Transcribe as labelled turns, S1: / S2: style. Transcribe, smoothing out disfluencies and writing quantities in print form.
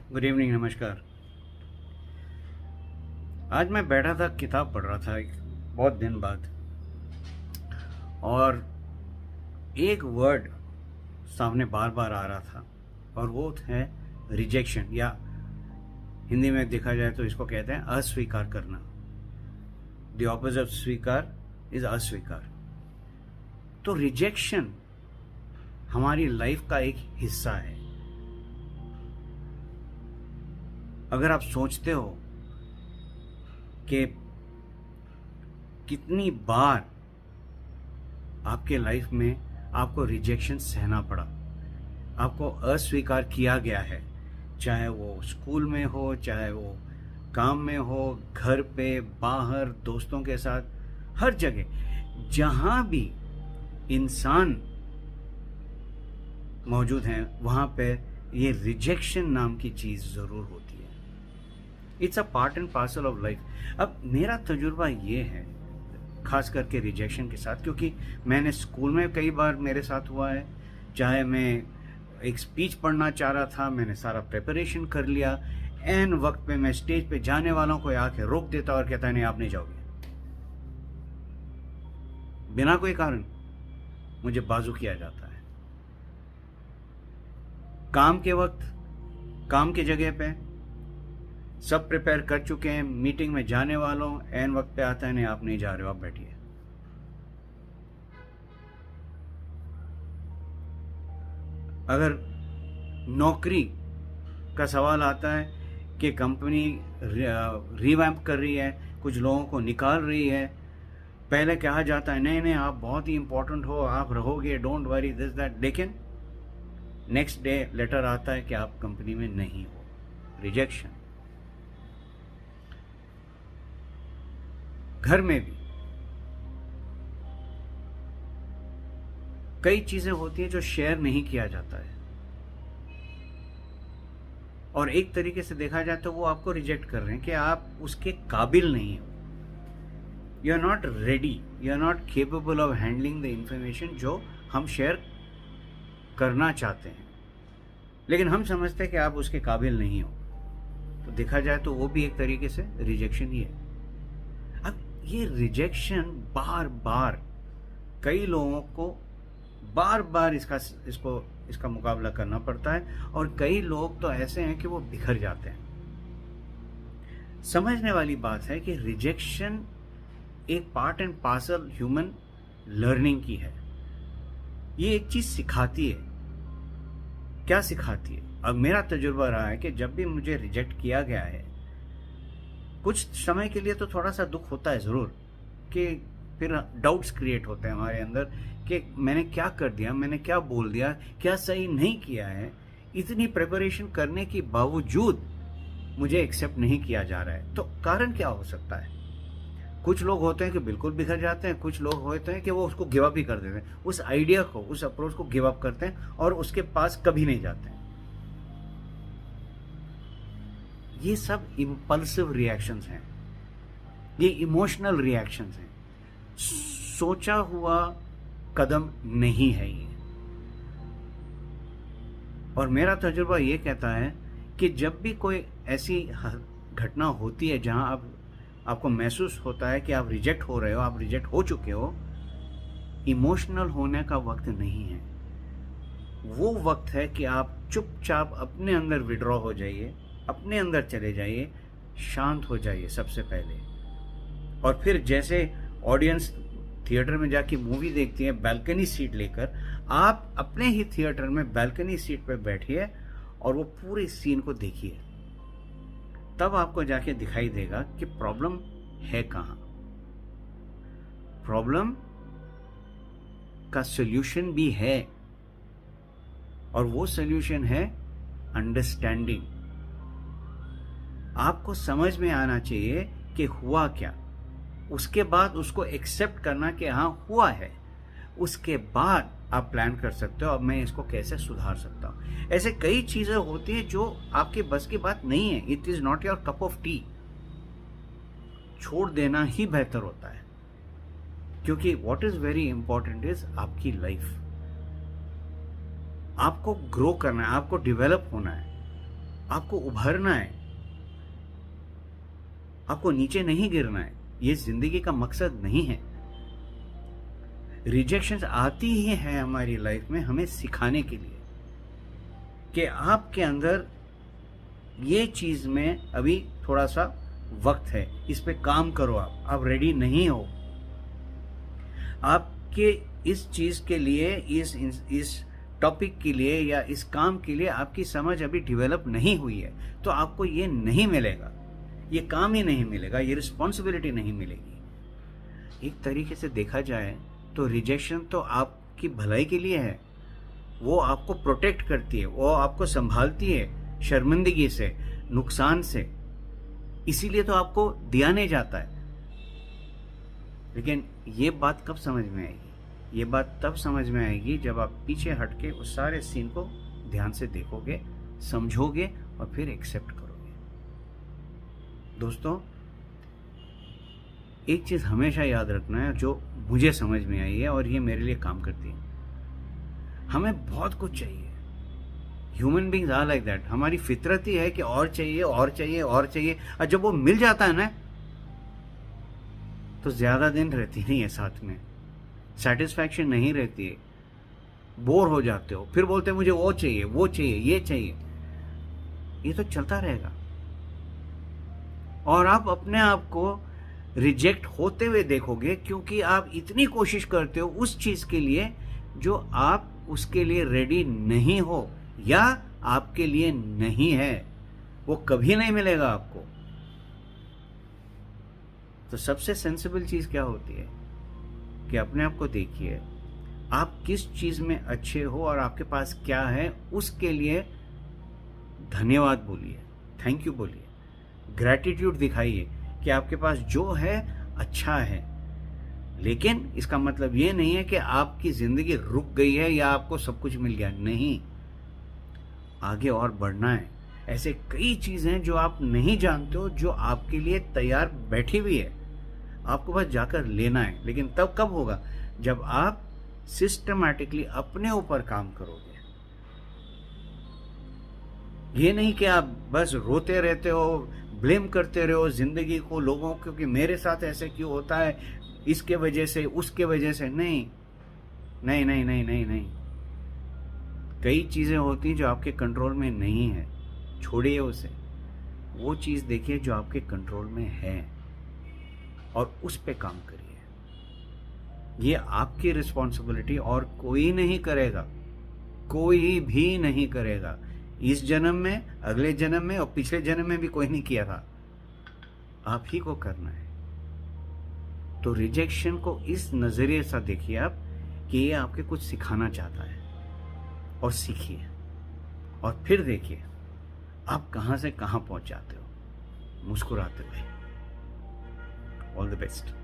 S1: Good evening, नमस्कार। आज मैं बैठा था, किताब पढ़ रहा था एक बहुत दिन बाद, और एक वर्ड सामने बार बार आ रहा था और वो है रिजेक्शन, या हिंदी में देखा जाए तो इसको कहते हैं अस्वीकार करना। द ऑपोजिट स्वीकार इज अस्वीकार। तो रिजेक्शन हमारी लाइफ का एक हिस्सा है। अगर आप सोचते हो कि कितनी बार आपके लाइफ में आपको रिजेक्शन सहना पड़ा, आपको अस्वीकार किया गया है, चाहे वो स्कूल में हो, चाहे वो काम में हो, घर पे, बाहर, दोस्तों के साथ, हर जगह जहां भी इंसान मौजूद हैं वहां पे ये रिजेक्शन नाम की चीज जरूर होती है। It's a part and parcel of life. अब मेरा तजुर्बा ये है खास करके रिजेक्शन के साथ, क्योंकि मैंने स्कूल में कई बार मेरे साथ हुआ है। चाहे मैं एक स्पीच पढ़ना चाह रहा था, मैंने सारा प्रिपरेशन कर लिया, एन वक्त पे मैं स्टेज पे जाने वालों को आके रोक देता और कहता नहीं, आप नहीं जाओगे, बिना कोई कारण मुझे बाजू किया जाता है। काम के वक्त, काम की जगह पे सब प्रिपेयर कर चुके हैं, मीटिंग में जाने वालों, एन वक्त पे आता है नहीं, आप नहीं जा रहे हो, आप बैठिए। अगर नौकरी का सवाल आता है कि कंपनी रिवैम्प कर रही है, कुछ लोगों को निकाल रही है, पहले कहा जाता है नहीं नहीं आप बहुत ही इंपॉर्टेंट हो, आप रहोगे, डोंट वरी दिस दैट, लेकिन नेक्स्ट डे लेटर आता है कि आप कंपनी में नहीं हो। रिजेक्शन। घर में भी कई चीजें होती हैं जो शेयर नहीं किया जाता है, और एक तरीके से देखा जाए तो वो आपको रिजेक्ट कर रहे हैं कि आप उसके काबिल नहीं हो। You are not ready, you are not capable of handling the information जो हम शेयर करना चाहते हैं, लेकिन हम समझते हैं कि आप उसके काबिल नहीं हो। तो देखा जाए तो वो भी एक तरीके से रिजेक्शन ही है। अब ये रिजेक्शन बार बार कई लोगों को बार बार इसका मुकाबला करना पड़ता है, और कई लोग तो ऐसे हैं कि वो बिखर जाते हैं। समझने वाली बात है कि रिजेक्शन एक part and parcel human learning की है। ये एक चीज सिखाती है। क्या सिखाती है? अब मेरा तजुर्बा रहा है कि जब भी मुझे रिजेक्ट किया गया है, कुछ समय के लिए तो थोड़ा सा दुख होता है जरूर, कि फिर डाउट्स क्रिएट होते हैं हमारे अंदर कि मैंने क्या कर दिया, मैंने क्या बोल दिया, क्या सही नहीं किया है। इतनी प्रिपरेशन करने के बावजूद मुझे एक्सेप्ट नहीं किया जा रहा है। तो कारण क्या हो सकता है? कुछ लोग होते हैं कि बिल्कुल बिखर जाते हैं, कुछ लोग होते हैं कि वो उसको गिव अप ही कर देते हैं, उस आइडिया को, उस अप्रोच को गिव अप करते हैं और उसके पास कभी नहीं जाते हैं। ये सब इंपल्सिव रिएक्शंस हैं, ये इमोशनल रिएक्शंस हैं, सोचा हुआ कदम नहीं है ये। और मेरा तजुर्बा ये कहता है कि जब भी कोई ऐसी घटना होती है जहां आपको महसूस होता है कि आप रिजेक्ट हो रहे हो, आप रिजेक्ट हो चुके हो, इमोशनल होने का वक्त नहीं है। वो वक्त है कि आप चुपचाप अपने अंदर विड्रॉ हो जाइए, अपने अंदर चले जाइए, शांत हो जाइए सबसे पहले। और फिर जैसे ऑडियंस थिएटर में जाके मूवी देखती है बैल्कनी सीट लेकर, आप अपने ही थिएटर में बैल्कनी सीट पर बैठिए और वो पूरे सीन को देखिए। तब आपको जाके दिखाई देगा कि प्रॉब्लम है कहां। प्रॉब्लम का सॉल्यूशन भी है, और वो सॉल्यूशन है अंडरस्टैंडिंग। आपको समझ में आना चाहिए कि हुआ क्या, उसके बाद उसको एक्सेप्ट करना कि हाँ हुआ है। उसके बाद आप प्लान कर सकते हो अब मैं इसको कैसे सुधार सकता हूं। ऐसे कई चीजें होती हैं जो आपके बस की बात नहीं है। It is not your cup of T. छोड़ देना ही बेहतर होता है, क्योंकि what is very important is आपकी लाइफ। आपको ग्रो करना है, आपको डेवलप होना है। आपको उभरना है, आपको नीचे नहीं गिरना है। ये जिंदगी का मकसद नहीं है। रिजेक्शंस आती ही है हमारी लाइफ में हमें सिखाने के लिए कि आपके अंदर ये चीज में अभी थोड़ा सा वक्त है, इस पे काम करो। आप रेडी नहीं हो, आपके इस चीज के लिए, इस टॉपिक के लिए या इस काम के लिए आपकी समझ अभी डेवलप नहीं हुई है, तो आपको ये नहीं मिलेगा, ये काम ही नहीं मिलेगा, ये रिस्पॉन्सिबिलिटी नहीं मिलेगी। एक तरीके से देखा जाए तो रिजेक्शन तो आपकी भलाई के लिए है, वो आपको प्रोटेक्ट करती है, वो आपको संभालती है शर्मिंदगी से, नुकसान से, इसीलिए तो आपको दिया नहीं जाता है। लेकिन ये बात कब समझ में आएगी? ये बात तब समझ में आएगी जब आप पीछे हट के उस सारे सीन को ध्यान से देखोगे, समझोगे और फिर एक्सेप्ट करोगे। दोस्तों, एक चीज हमेशा याद रखना है जो मुझे समझ में आई है और ये मेरे लिए काम करती है। हमें बहुत कुछ चाहिए, human beings are like that. हमारी फितरत ही है कि और चाहिए और चाहिए और चाहिए, और जब वो मिल जाता है ना तो ज्यादा दिन रहती नहीं है साथ में, सेटिस्फैक्शन नहीं रहती है, बोर हो जाते हो, फिर बोलते हैं मुझे वो चाहिए, वो चाहिए, ये चाहिए। ये तो चलता रहेगा और आप अपने आप को रिजेक्ट होते हुए देखोगे, क्योंकि आप इतनी कोशिश करते हो उस चीज के लिए जो आप उसके लिए रेडी नहीं हो या आपके लिए नहीं है। वो कभी नहीं मिलेगा आपको। तो सबसे सेंसिबल चीज क्या होती है कि अपने आप को देखिए, आप किस चीज में अच्छे हो और आपके पास क्या है, उसके लिए धन्यवाद बोलिए, थैंक यू बोलिए, ग्रैटिट्यूड दिखाइए कि आपके पास जो है अच्छा है। लेकिन इसका मतलब ये नहीं है कि आपकी जिंदगी रुक गई है या आपको सब कुछ मिल गया, नहीं, आगे और बढ़ना है। ऐसे कई चीजें हैं जो आप नहीं जानते हो, जो आपके लिए तैयार बैठी हुई है, आपको बस जाकर लेना है। लेकिन तब कब होगा? जब आप सिस्टमैटिकली अपने ऊपर काम करोगे। ये नहीं कि आप बस रोते रहते हो, ब्लेम करते रहो जिंदगी को, लोगों को, कि मेरे साथ ऐसे क्यों होता है, इसके वजह से, उसके वजह से। नहीं नहीं नहीं नहीं नहीं नहीं, कई चीजें होती हैं जो आपके कंट्रोल में नहीं है, छोड़िए उसे। वो चीज देखिए जो आपके कंट्रोल में है और उस पे काम करिए। ये आपकी रिस्पॉन्सिबिलिटी और कोई नहीं करेगा, कोई भी नहीं करेगा। इस जन्म में, अगले जन्म में और पिछले जन्म में भी कोई नहीं किया था, आप ही को करना है। तो रिजेक्शन को इस नजरिए से देखिए आप कि ये आपके कुछ सिखाना चाहता है, और सीखिए और फिर देखिए आप कहां से कहां पहुंच जाते हो मुस्कुराते हुए। All the best.